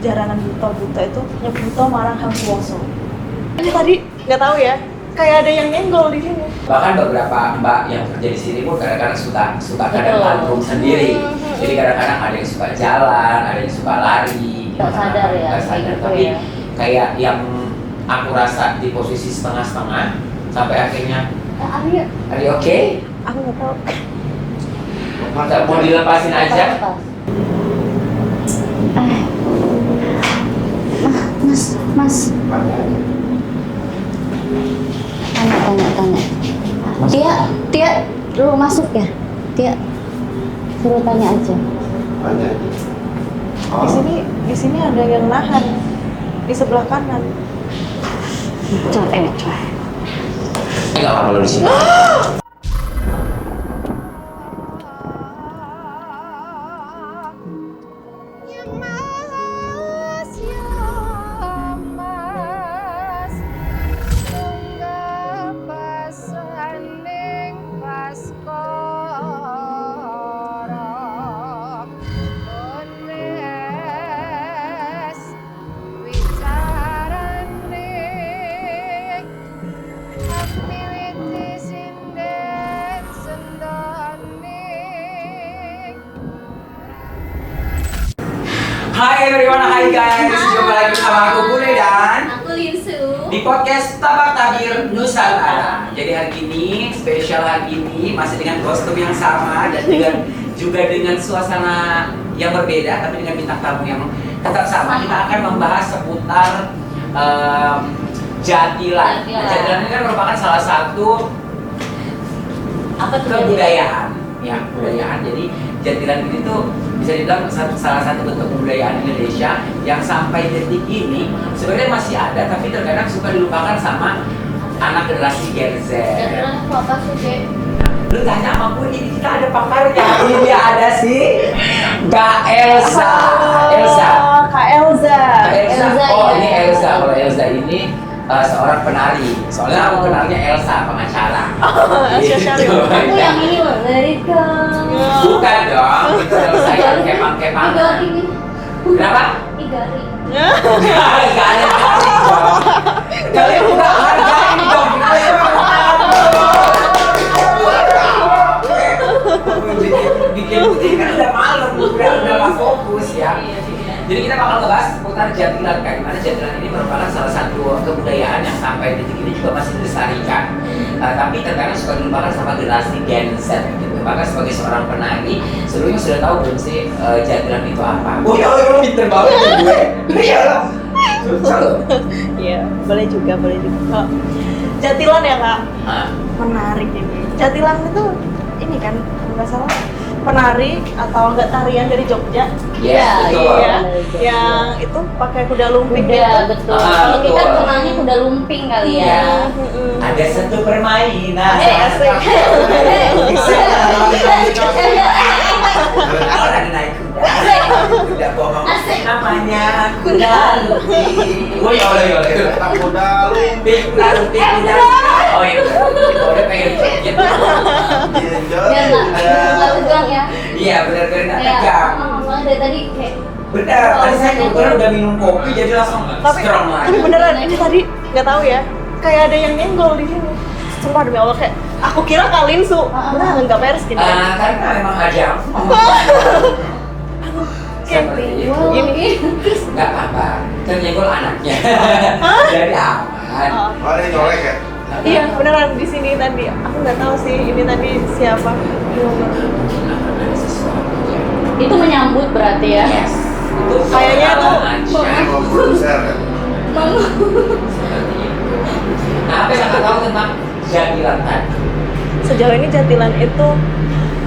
jaranan buta itu nyebuto marang Hang Suwoso. Ini tadi nggak tahu ya, kayak ada yang nyenggol di sini. Bahkan beberapa mbak yang kerja di sini pun kadang-kadang suka kadang tantrum sendiri. Jadi kadang-kadang ada yang suka jalan, ada yang suka lari. Gak sadar ya, Gak sadar. gitu Tapi ya. kayak yang aku rasa di posisi setengah-setengah sampai akhirnya, are you okay? Aku nggak tahu. Maka mau dilepasin aja? Mas. Tanya. Tia, lu masuk ya? Tia, suruh tanya aja. Di sini ada yang nahan di sebelah kanan. Coy. Enggak apa-apa lo di sini. Hai everyone, hai guys, jumpa lagi sama aku Bune dan Aku Linsu. di podcast Tabak Tabir Nusantara. Jadi hari ini, spesial hari ini masih dengan kostum yang sama dan juga dengan suasana yang berbeda, tapi dengan bintang tamu yang tetap sama. Kita akan membahas seputar jatilan. Jatilan ini kan merupakan salah satu kebudayaan, ya kebudayaan. Jadi jatilan ini tuh bisa dibilang salah satu bentuk kebudayaan Indonesia yang sampai detik ini sebenarnya masih ada, tapi terkadang suka dilupakan sama anak generasi Gen Z. Jatilan itu apa sih, Dek? Lu tanya sama gue, ini kita ada pakarnya. Ini ada si Kak Elsa. Kak Elsa. Oh, ya. ini Elsa. Kalau Elsa ini seorang penari. Soalnya aku kenalnya Elsa, pengacara. Elsa Syarif. Aku yang ini loh, dari ke Bukan dong, itu Elsa yang kepang-kepangan. Igari. Kenapa? Igari. Gak ada dong. Kalian udah hargain dong. Bikin kan udah malam, udah gak fokus ya. Jadi kita bakal ngebahas seputar jatilan, kayak gimana jatilan ini merupakan salah satu kebudayaan yang sampai detik ini juga masih dilestarikan. Tapi terkadang suka dilupakan sama generasi Gen Z gitu. Maka sebagai seorang penari, seluruhnya sudah tahu belum sih jatilan itu apa? Oh ya, lo pinter banget ya gue. Iya lo. Iya, boleh juga. Kalau jatilan ya Kak, menarik ini. Jatilan itu ini kan nggak salah penari atau enggak tarian dari Jogja. Yes, betul. Iya, yang itu pakai kuda lumping gitu. Betul. Kalau kita kenalnya kuda lumping kali ya. Ada satu permainan. Asik. Kalau ada naik kuda bohong. Namanya kuda lumping. Oh iya. Kuda lumping. Oh iya. Udah pengen joget. Ya nggak tegang ya. Iya benar-benar nggak tegang. Soalnya dari tadi kayak Benar. Tadi saya kebetulan udah minum kopi jadi langsung strong lagi. Tapi beneran ini tadi nggak tahu ya, kayak ada yang nyenggol di sini. Sumpah demi Allah, kayak aku kira Kak Linsu. Nah, nggak beres gitu. Karena memang ada seperti itu. Ini Nggak apa-apa, ternyenggol anaknya. Jadi aman. Oh, ini nyolek ya? iya beneran di sini tadi. Aku nggak tahu sih ini tadi siapa. Ada sesuatu ya. itu menyambut berarti ya. Yes. Itu Kayaknya tuh Sama produser ya? seperti itu. Nah, apa yang kakak tahu tentang jatilan tadi? sejauh ini jatilan itu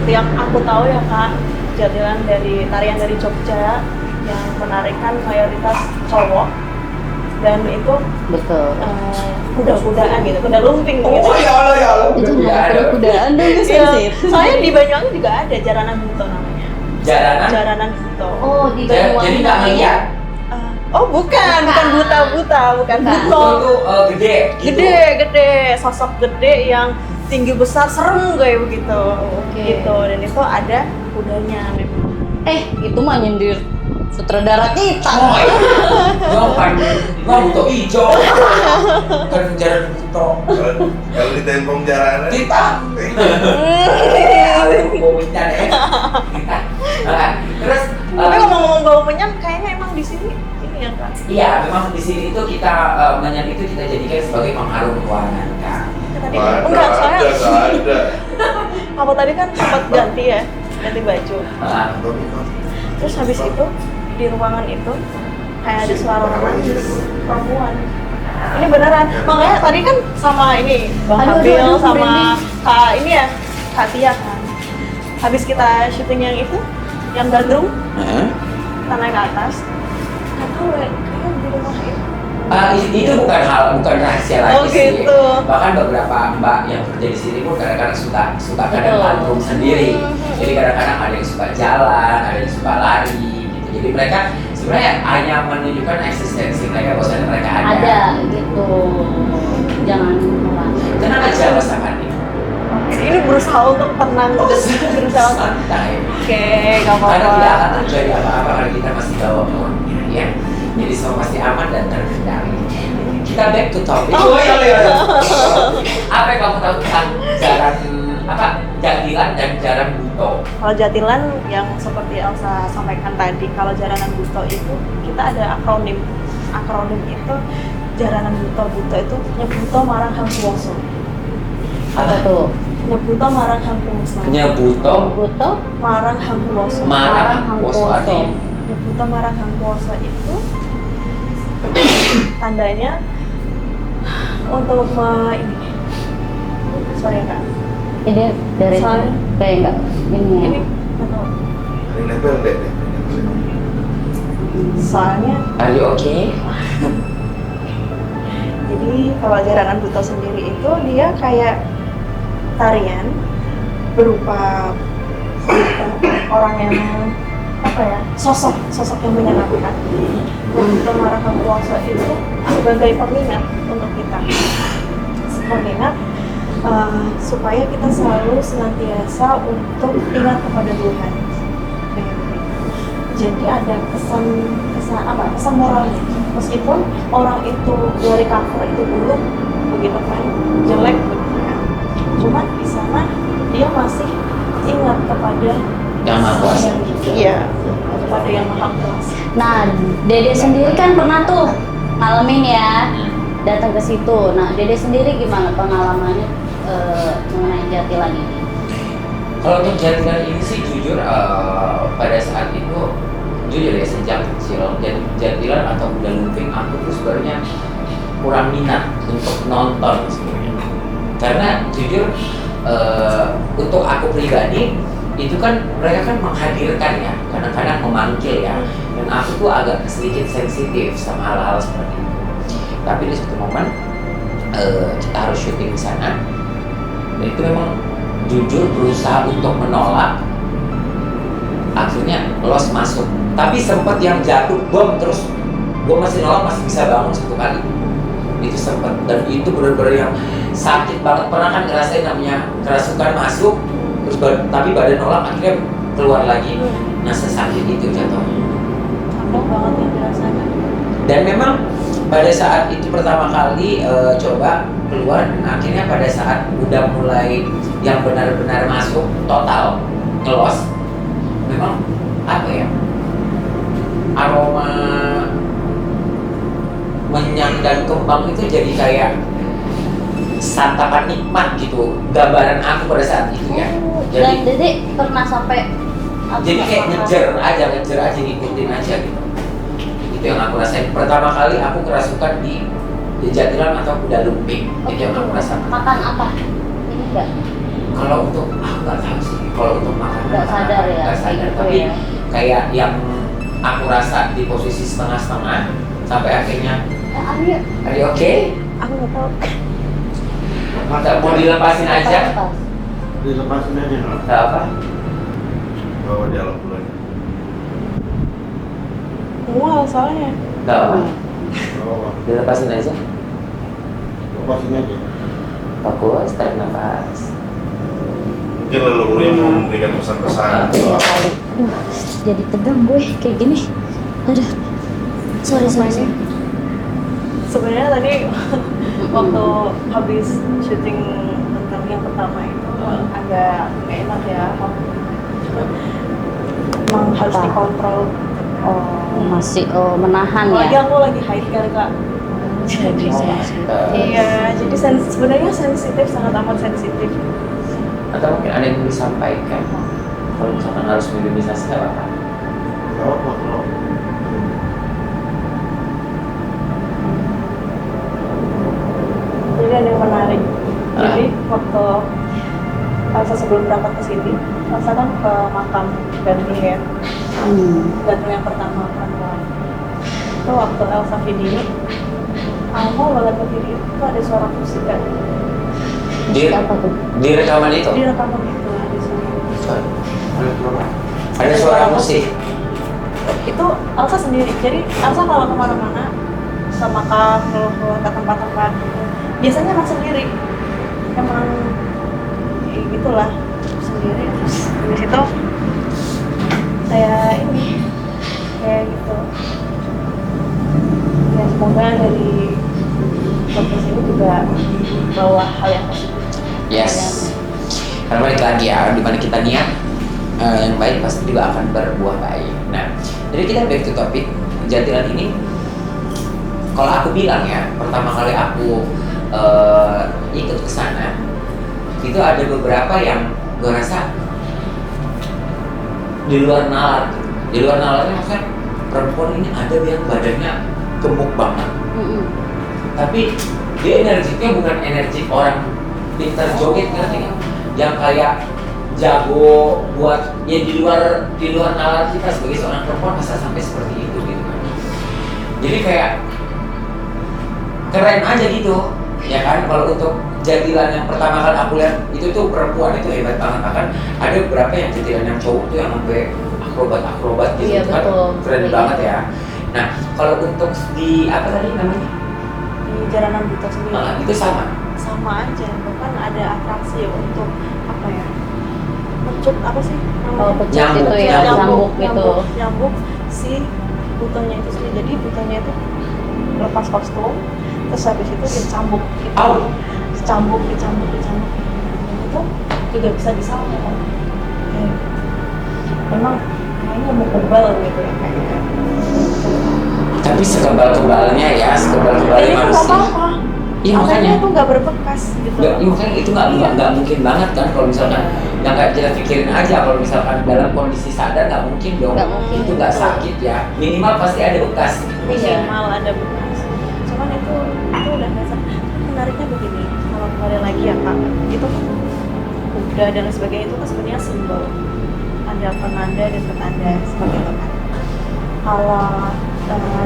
yang aku tahu ya Kak, jatilan dari tarian dari Jogja yang menarikan mayoritas cowok dan itu Betul. kuda-kudaan gitu, kuda lumping gitu. Oh ya Allah. Itu Tidak ada. kuda-kudaan dong Iya, soalnya di Banyuwangi juga ada jaranan buto namanya. Jaranan. Jaranan buto. Oh, di Banyuwangi. Jadi nggak ngeliat. Oh bukan buta-buta, bukan buto. Itu gede. Gitu. Gede, sosok gede yang tinggi besar, serem kayak begitu. Oke. Gitu, dan itu ada kudanya memang. Itu mah nyindir Sutradara kita. Oh iya. Gua butuh hijau. Kan jalan butuh. Kalau di tempong jalan Kita. Mau menyan ya. Kita. Terus Tapi ngomong-ngomong bau menyan, kayaknya emang di sini ini ya Kak. iya, memang di sini itu kita menyan itu kita jadikan sebagai pengharum ruangan kan. Tadi Nggak enggak, soalnya ada. aku tadi kan sempat ganti ya, ganti baju. Terus habis itu di ruangan itu kayak ada suara perempuan. Ini beneran. Makanya tadi kan sama ini Bang Aduh, Habil aduh, sama merinding. Kak ini ya, Kak Tia kan. Habis kita syuting yang itu, yang gandrung, kita naik ke atas. Nggak tahu ya, kayaknya di rumah itu. Itu bukan rahasia lagi Oh, sih. gitu. Bahkan beberapa mbak yang kerja di sini pun kadang-kadang suka kadang Betul. manggung sendiri. Jadi kadang-kadang ada yang suka jalan, ada yang suka lari gitu. Jadi mereka sebenarnya hanya menunjukkan eksistensi mereka, bahwasanya mereka Ada gitu. Jangan mulai. Tenang aja pasangan ini. Ini berusaha untuk tenang dan berusaha untuk Santai. oke, gak Karena tidak apa-apa. akan terjadi apa-apa karena kita masih bawa uangnya, ya. Jadi semua pasti aman dan terkendali. Kita back to topic. Oh, iya. Apa yang kamu tahu tentang jalan Jatilan dan Jalan Buto? Kalau Jatilan yang seperti Elsa sampaikan tadi, kalau Jalanan Buto itu kita ada akronim. Akronim itu Jalanan Buto itu Nyebuto Marang Hangkuwoso. Apa tuh? Nyebuto Marang Hangkuwoso. Nyebuto Buto Marang Hangkuwoso. Marang Hangkuwoso artinya. Nyebuto Marang Hangkuwoso itu tandanya untuk ini. Sorry ya Kak. ini dari Soalnya- kayak enggak ini ya. Ini betul. Ini nempel deh. Soalnya Are you okay? jadi kalau Jaranan Buto sendiri itu dia kayak tarian berupa orang yang apa ya, sosok yang menyenangkan. Buto Marang Hangkuwoso itu sebagai pengingat untuk kita, pengingat supaya kita selalu senantiasa untuk ingat kepada Tuhan. Jadi ada kesan moralnya. Meskipun orang itu dari cover itu buruk, begitu kan, jelek begitu kan. Cuma di sana dia masih ingat kepada Yang Maha Kuasa. Iya, kepada yang Maha Kuasa. Nah, Dede sendiri kan pernah tuh ngalamin ya datang ke situ. Nah, Dede sendiri gimana pengalamannya mengenai Jatilan ini? Kalau untuk Jatilan ini sih jujur pada saat itu jujur ya sejak kecil Jatilan atau Kuda Lumping aku tuh sebenarnya kurang minat untuk nonton sebenarnya. Karena jujur untuk aku pribadi itu kan mereka kan menghadirkan ya, kadang-kadang memanggil ya, dan aku tuh agak sedikit sensitif sama hal-hal seperti itu. Tapi di suatu momen kita harus syuting di sana, dan itu memang jujur berusaha untuk menolak, akhirnya los masuk. Tapi sempat yang jatuh bom terus, gue masih nolak, masih bisa bangun satu kali. Itu sempat, dan itu benar-benar yang sakit banget. Pernah kan ngerasain namanya kerasukan masuk terus tapi badan nolak akhirnya keluar lagi. Nah, sesakit itu jatuhnya. Capek banget yang dirasakan. Dan memang pada saat itu pertama kali coba keluar, dan akhirnya pada saat udah mulai yang benar-benar masuk total ngelos, memang apa ya, aroma menyan dan kembang itu jadi kayak santapan nikmat gitu, gambaran aku pada saat itu ya. Dan Jadi Dede pernah sampai kayak ngejar aja, ngikutin aja gitu. Itu yang aku rasain. Pertama kali aku kerasukan di Jatilan atau Kuda Lumping. Itu yang aku rasakan. Makan apa? Ini enggak? Kalau untuk aku nggak tahu sih. Kalau untuk makanan Nggak sadar ya, nggak sadar. kayak gitu Tapi ya. kayak yang aku rasa di posisi setengah-setengah sampai akhirnya, Ayo. are you okay? Aku nggak tahu. Nggak mau dilepasin aja? Lepas. Dilepasin aja no. Nggak apa? Bawa di alam bulan. Mual soalnya. Nggak apa? Bawa. Dilepasin aja. Lepasin aja. Fokus, tarik nafas. Mungkin leluhur yang mau memberikan pesan-pesan. Iya kali. Jadi tegang gue kayak gini. Aduh. Sorry. Sebenarnya tadi waktu habis syuting tentang yang pertama itu agak nggak enak ya. Emang harus Apa? dikontrol. Masih menahan Apalagi ya. aku lagi haid kan kak. Jadi iya, jadi sebenarnya sensitif, sangat amat sensitif. Atau mungkin ada yang mau disampaikan kalau misalkan harus minimalisasi nggak apa-apa. Nggak apa kalau Jadi ada yang menarik. Jadi waktu Elsa sebelum berangkat ke sini, Elsa kan ke makam Gandrung ya, Gandrung yang pertama perempuan. Itu waktu Elsa video, mau banget ke video itu ada suara musik kan? Di, Apa tuh? di rekaman itu Di rekaman itu ada suara musik. ada suara musik. Itu Elsa sendiri. Jadi Elsa kalau kemana-mana ke makam, ke tempat-tempat biasanya emang sendiri. Emang ya gitulah sendiri. Terus di situ kayak ini kayak gitu. Ya semoga dari podcast ini juga bawa hal yang positif. Yes. Karena balik lagi ya, dimana kita niat yang baik pasti juga akan berbuah baik. Nah, jadi kita back to topik Jatilan ini. Kalau aku bilang ya, pertama kali aku ikut ke sana, itu ada beberapa yang gue rasa di luar nalar. Di luar nalarnya maksudnya perempuan ini ada yang badannya gemuk banget, tapi dia energinya bukan energi orang pintar joget, ngerti nggak? Yang kayak jago buat ya di luar nalar kita sebagai seorang perempuan bisa sampai seperti itu gitu kan. Jadi kayak keren aja gitu ya kan. Kalau untuk Jatilan yang pertama kali aku lihat itu tuh perempuan itu hebat banget, bahkan ada beberapa yang Jatilan yang cowok tuh yang sampai akrobat gitu. Iya, kan betul. keren banget ya. Nah kalau untuk di apa tadi namanya Di Jaranan Buta sendiri itu sama. aja, bahkan ada atraksi ya untuk apa ya? Pecut apa sih? Pecut Nyambuk, itu ya, nyambuk. nyambuk si butonya itu sendiri. Jadi butonya itu lepas kostum, terus habis itu dicambuk gitu. Au. Dicambuk. Itu juga bisa disambung. Memang kayaknya mau kebal gitu ya kayaknya. Tapi sekebal-kebalnya ya, sekebal-kebalnya Ini nggak manusia. apa-apa. Iya Makanya makanya. itu nggak berbekas gitu. Iya makanya itu nggak mungkin banget kan kalau misalkan yang nggak kita pikirin aja kalau misalkan dalam kondisi sadar nggak mungkin dong. Nggak mungkin. Itu nggak sakit ya. Minimal pasti ada bekas. Minimal ada bekas. Cuman itu udah biasa. Menariknya begini, kalau kembali lagi ya kak, itu kan kuda dan lain sebagainya itu kan sebenarnya simbol. Ada penanda dan petanda seperti itu kan. Kalau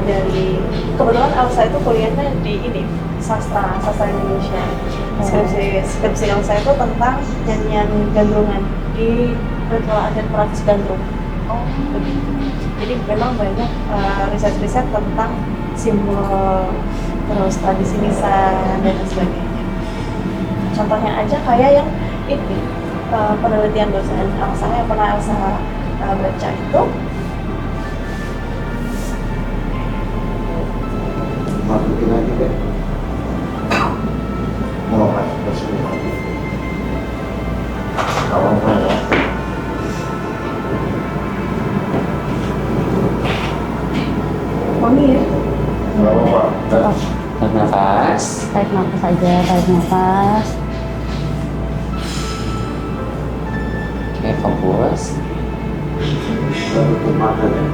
dari kebetulan Elsa itu kuliahnya di ini sastra Indonesia. Skripsi Elsa itu tentang nyanyian gandrungan di ritual adat praktis gandrung. Begitu. Jadi memang banyak riset-riset tentang simbol, terus tradisi nisan dan lain sebagainya. Contohnya aja kayak yang ini penelitian dosen Elsa yang pernah Elsa baca itu. masukin lagi deh. Mau masukin lagi. Kalau enggak ya. Wangi ya? Nggak apa-apa. Tarik nafas. Tarik nafas aja, tarik nafas. Oke, fokus. Nggak tutup mata ya.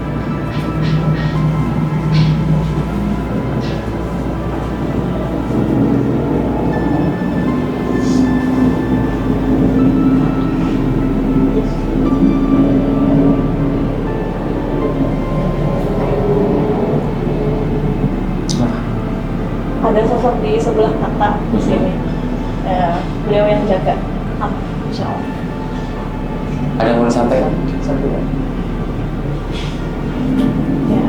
Ada sosok di sebelah kata di sini. Beliau yang jaga aman, insya Allah. Ada yang mau disampaikan? Ya,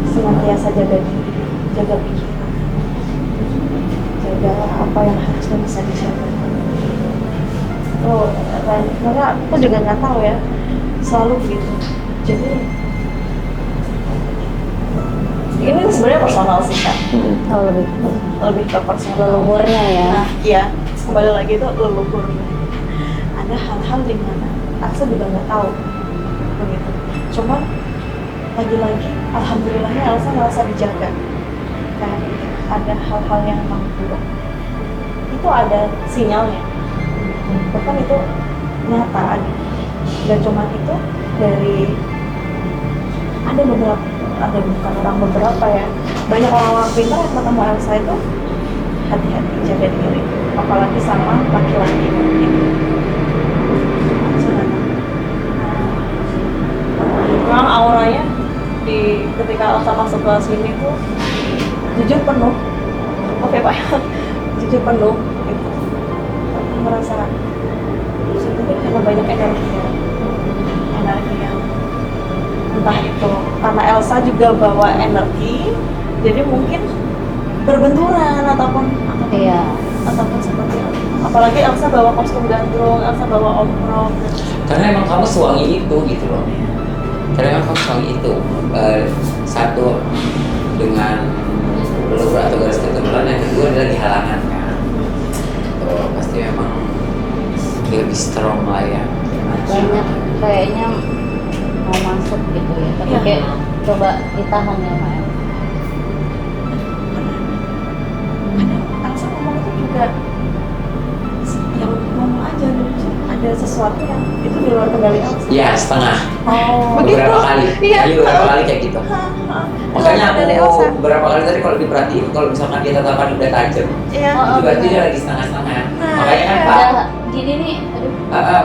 senantiasa jaga diri, jaga pikiran, jaga apa yang harusnya bisa dijaga. Karena aku juga nggak tahu ya, selalu gitu. Jadi sebenarnya personal sih Kak. Oh, Lebih ke personal. leluhurnya ya. Nah, iya, kembali lagi itu leluhur. Ada hal-hal di mana Elsa juga nggak tahu begitu. Cuman lagi-lagi, alhamdulillahnya Elsa merasa dijaga. Kayak ada hal-hal yang memang buruk, itu ada sinyalnya. Bahkan itu nyata ada. Dan cuman itu dari ada beberapa, ada bukan orang beberapa ya, banyak orang-orang pintar yang ketemu Elsa itu hati-hati, jaga diri, apalagi sama laki-laki gitu. Memang auranya di ketika Elsa masuk ke sini tuh jujur penuh, oke Pak, jujur penuh gitu. Aku merasa mungkin karena banyak energi yang entah itu karena Elsa juga bawa energi, jadi mungkin berbenturan ataupun Iya. ataupun seperti apa. Apalagi Elsa bawa kostum gandrung, Elsa bawa omprok. Karena emang kamu sewangi itu gitu loh. Karena emang kamu sewangi itu. Satu dengan leluhur atau garis keturunan, yang kedua adalah di halangan kan. Tuh, pasti memang lebih strong lah ya. Banyak kayaknya mau masuk gitu ya. Tapi Iya. kayak coba ditahan ya Mak. Kadang Elsa ngomong itu juga yang ngomong aja gitu, ada sesuatu yang itu di luar kendali Elsa. Ya setengah. Oh, Beberapa kali. Iya. Jadi beberapa kali kayak gitu. Makanya Dari aku Elsa. beberapa kali tadi kalau diperhatiin, kalau misalkan dia tatapan udah tajam, Iya. Oh, itu berarti benar. dia lagi setengah-setengah. Nah, Makanya kan iya. Pak, Udah gini nih, aduh.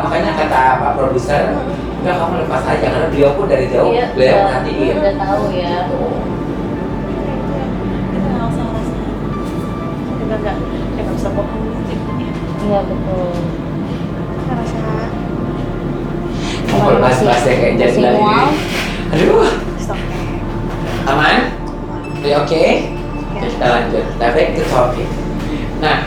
makanya kata Pak Produser, udah kamu lepas aja karena beliau pun dari jauh Iya, beliau udah- perhatiin. udah tahu ya. Itu yang Elsa rasa. Dia nggak bisa bohong gitu. Iya betul. Saya rasa Kalau bahas-bahas ya kayak jadi Masih lagi. mual. Aduh, stop. aman? Ya oke? Ya. Oke, kita lanjut. Kita back to topic. Nah,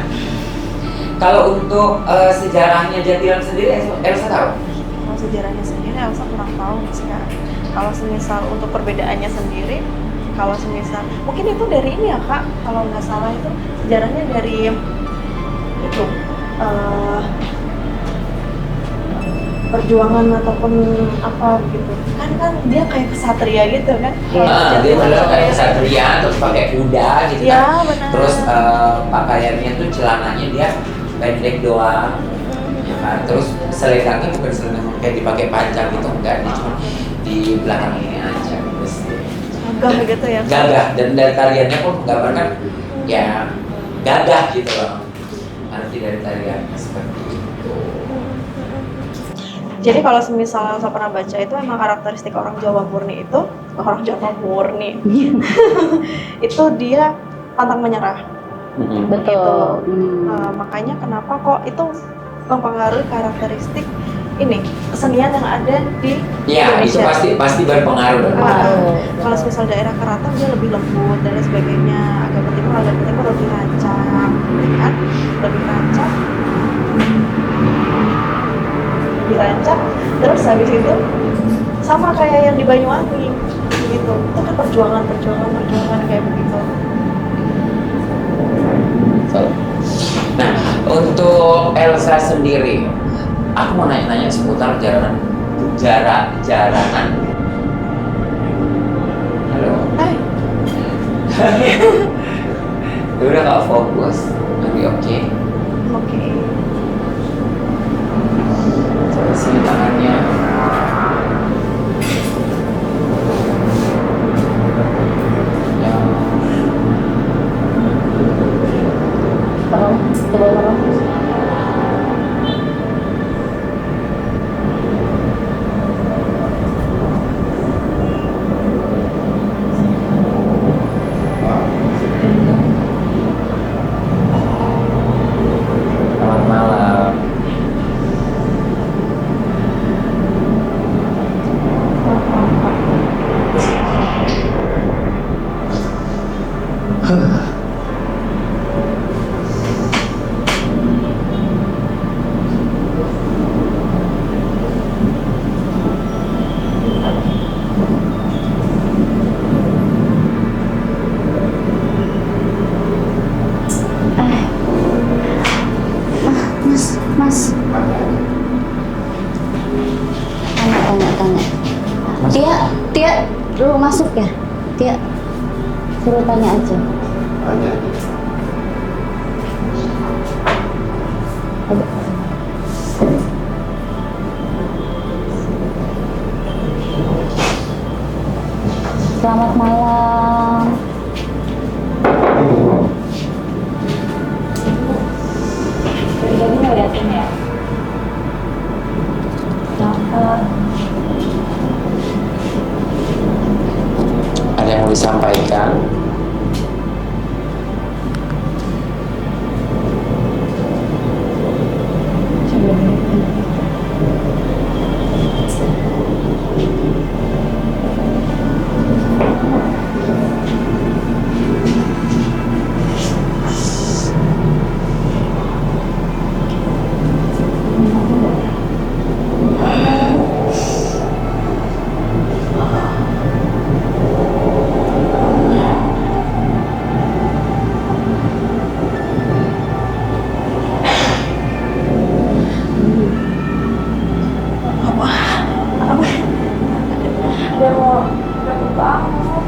kalau untuk sejarahnya Jatilan sendiri, Elsa tahu? Kalau sejarahnya sendiri Elsa kurang tahu sekarang. Kalau semisal untuk perbedaannya sendiri, kalau semisal mungkin itu dari ini ya Kak, kalau nggak salah itu sejarahnya dari itu perjuangan ataupun apa gitu kan dia kayak kesatria gitu kan. Dia adalah kayak kesatria, terus pakai kuda gitu Iya, kan. benar. Terus pakaiannya tuh celananya dia pendek doang, ya kan. Terus selendangnya bukan selendang kayak dipakai panjang gitu, enggak, dia cuma di belakang ini aja. Terus Gagah gitu ya. gagah, dan dari tariannya pun menggambarkan ya gagah gitu loh. Arti dari tariannya seperti itu. Jadi kalau semisal saya pernah baca itu emang karakteristik orang Jawa murni itu, orang Jawa murni itu dia pantang menyerah. Betul. Makanya kenapa kok itu mempengaruhi karakteristik ini kesenian yang ada di Ya, itu Indonesia. pasti berpengaruh. Kalau semisal daerah keraton dia lebih lembut dan lain sebagainya, agak timur lebih rancang, ya kan? Lebih rancang, dirancang. Terus habis itu sama kayak yang di Banyuwangi gitu. Itu kan perjuangan kayak begitu. Nah, untuk Elsa sendiri, aku mau nanya-nanya seputar jaranan. Halo. Hai. Udah nggak fokus, tapi oke. Oke. Coba sini tangannya. Ya. Tolong, coba tolong. Selamat malam. masuk ya? Tia, suruh tanya aja. Tanya aja. Selamat malam. Jadi ngeliatin ya? Ada yang mau disampaikan? Dia mau dapet banget.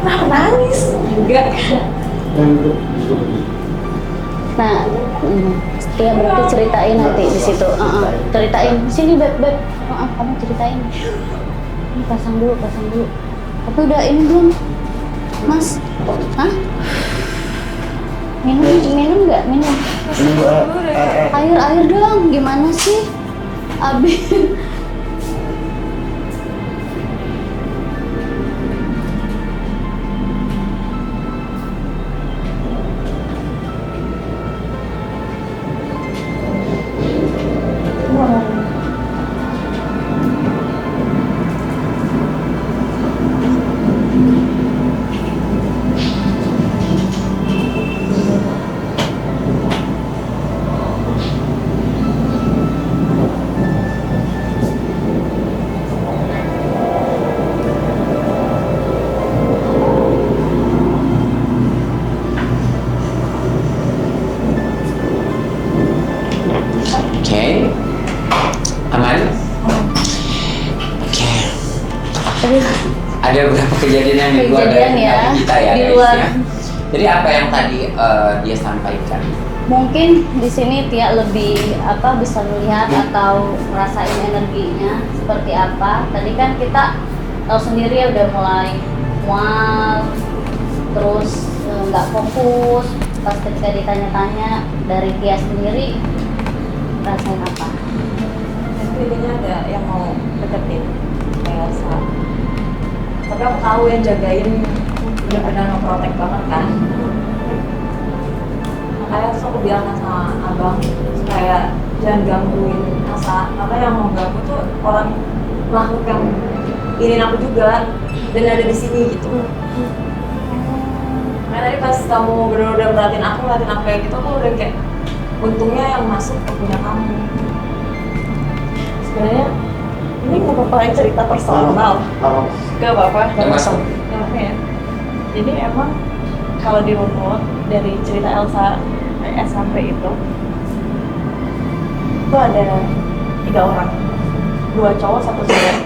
Kenapa nangis? Enggak. Nah, Tia berarti ceritain nanti di situ. Ceritain. Sini beb. Kamu ceritain. Ini pasang dulu. Tapi udah ini belum, Mas? Hah? Minum nggak? Minum. Air dong. Gimana sih? Abi. Oke. Aman? Oke. Ada beberapa kejadian yang di luar dari Kejadian ya, kita ya, di guys, luar. ya. Jadi apa yang tadi dia sampaikan? Mungkin di sini Tia lebih bisa melihat atau merasain energinya seperti apa. Tadi kan kita tahu sendiri ya udah mulai mual, terus nggak fokus. Pas ketika ditanya-tanya dari Tia sendiri, rasain apa? Itu intinya ada yang mau deketin kayak Elsa. Tapi aku tahu yang jagain udah pernah nge-protect banget kan. Makanya terus aku bilang sama abang supaya jangan gangguin Elsa. Karena yang mau ganggu tuh orang makhluk yang ingin aku juga dan ada di sini gitu. Makanya tadi pas kamu bener-bener ngeliatin aku kayak gitu, aku udah kayak untungnya yang masuk ke punya kamu. Sebenarnya ini nggak apa-apa cerita personal. Gak apa-apa. Nggak masuk. Gak apa ya. Jadi emang kalau dirunut dari cerita Elsa SMP itu ada 3 orang, 2 cowok 1 cewek.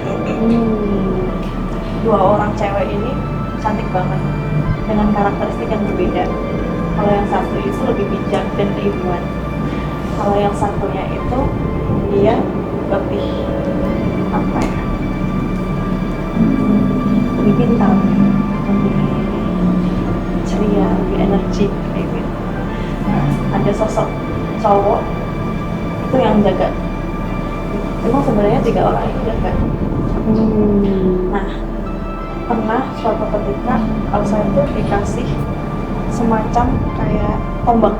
2 orang cewek ini cantik banget dengan karakteristik yang berbeda. Kalau yang satu itu lebih bijak dan keilmuan. Kalau yang satunya itu dia lebih lebih pintar, lebih ceria, lebih energik kayak gitu. Nah, ada sosok cowok itu yang jaga. Emang sebenarnya 3 orang itu jaga. Nah, pernah suatu ketika Elsa itu dikasih semacam kayak tombak.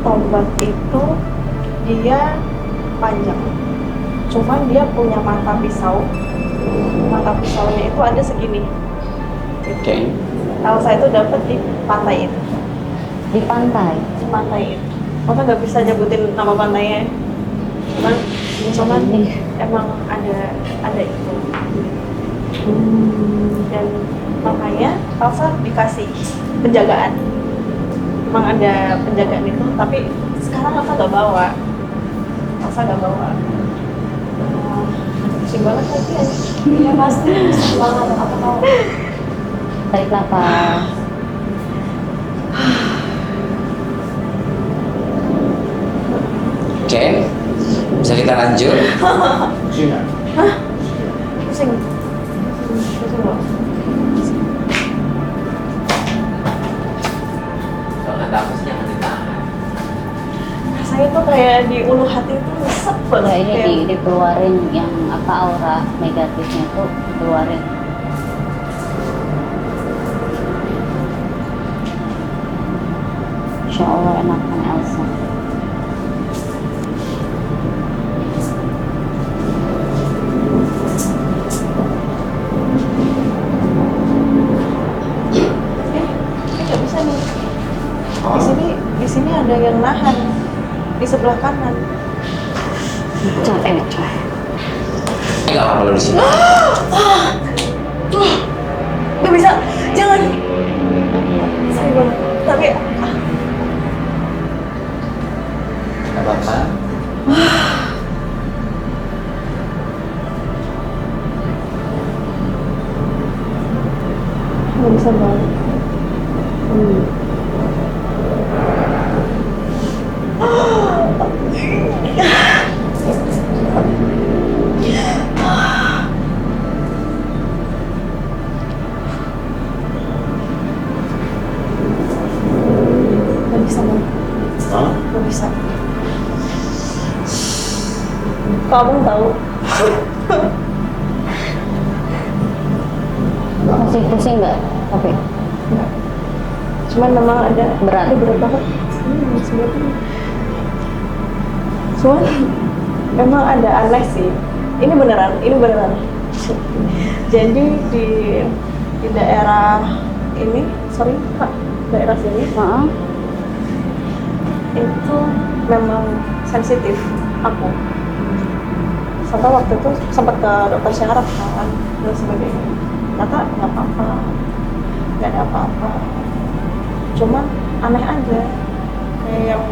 Tombak itu dia panjang, cuman dia punya mata pisau. Mata pisaunya itu ada segini. Oke. Elsa itu dapat di pantai itu. Di pantai. Di pantai itu. Maka nggak bisa nyebutin nama pantainya. Cuman emang ada itu. Dan makanya Elsa dikasih penjagaan. Emang ada penjagaan itu, tapi sekarang Elsa nggak bawa. banget lagi ya. Iya pasti susah banget aku tahu. Tarik nafas. Oke, bisa kita lanjut. Sini. Pusing. Pusing loh. Kalau kata aku sih jangan ditahan. Rasanya tuh kayak di ulu hati itu nyesek banget. Nah, ini kayak- dikeluarin yang apa aura negatifnya tuh keluarin. Insya Allah enakan Elsa. Ini nggak bisa nih. Ah, Di sini ada yang nahan di sebelah kanan. Coy. Ini nggak apa-apa lo di sini. Nggak bisa, jangan. Sakit banget. Tapi Nggak apa-apa. nggak bisa banget. Nggak bisa banget. ah, Nggak bisa. Kamu tahu? Masih pusing nggak? Oke. Nggak. Cuman memang ada Berat. Ada berat banget. Sebenarnya. Cuman memang ada aneh sih. Ini beneran. Jadi di daerah ini, sorry Kak, daerah sini Heeh. itu memang sensitif aku. Sampai waktu itu sempat ke dokter syaraf kan dan sebagainya. Kata nggak apa-apa, nggak ada apa-apa. Cuman aneh aja, kayak yang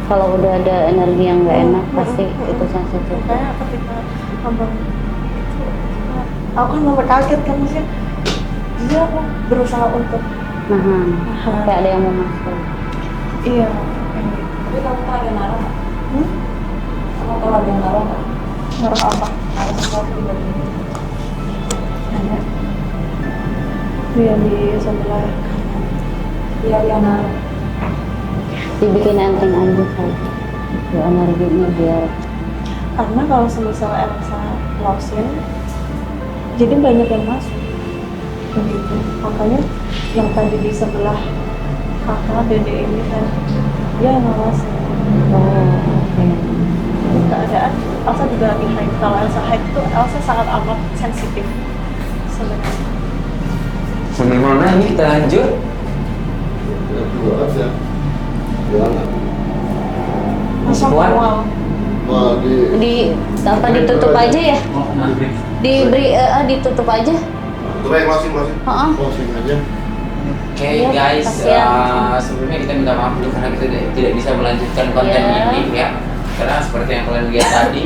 Kalau udah ada energi yang nggak enak pasti itu sensitif. kayak ketika abang itu, aku kan sampai kaget kan maksudnya. Jadi aku berusaha untuk Nahan. nahan. Kayak ada yang mau masuk. Iya, kayak gitu. Tapi kamu tuh ada naruh nggak? Hmm? Kamu tahu ada yang naruh nggak? Ngaruh apa? Ada sesuatu di badan ini. Ada. Iya di sebelah kanan. Iya, dia naruh. Dibikin enteng aja kali. Ya energinya biar Karena kalau semisal Elsa losin, jadi banyak yang masuk. Begitu. Makanya yang tadi di sebelah kakak dede ini kan, dia yang ngawasin. oke. Keadaan Elsa juga lagi haid. Kalau Elsa haid itu Elsa sangat amat sensitif sebenarnya. Bagaimana ini kita lanjut? ya, dua aja. Jangan. Masuk Kuat. awal. Wah, Di apa ditutup aja ya? Diberi ditutup aja. Coba yang closing. Heeh. Closing aja. Oke Iya, guys, kasihan. sebelumnya kita minta maaf dulu karena kita tidak bisa melanjutkan konten Iya. ini ya. Karena seperti yang kalian lihat tadi,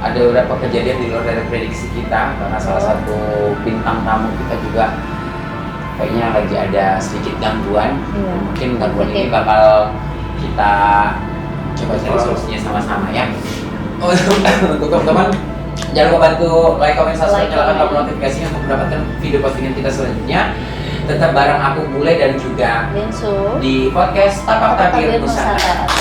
ada beberapa kejadian di luar dari prediksi kita karena salah satu bintang tamu kita juga kayaknya lagi ada sedikit gangguan. Iya. Mungkin gangguan ini Positif. bakal kita coba cari solusinya sama-sama ya. Untuk teman-teman, jangan lupa bantu like, comment, subscribe, Like, nyalakan tombol comment. notifikasinya untuk mendapatkan video postingan kita selanjutnya. Tetap bareng aku Bule dan juga Densu. di podcast Tapak Tabir Tabir Nusantara. Nusantara.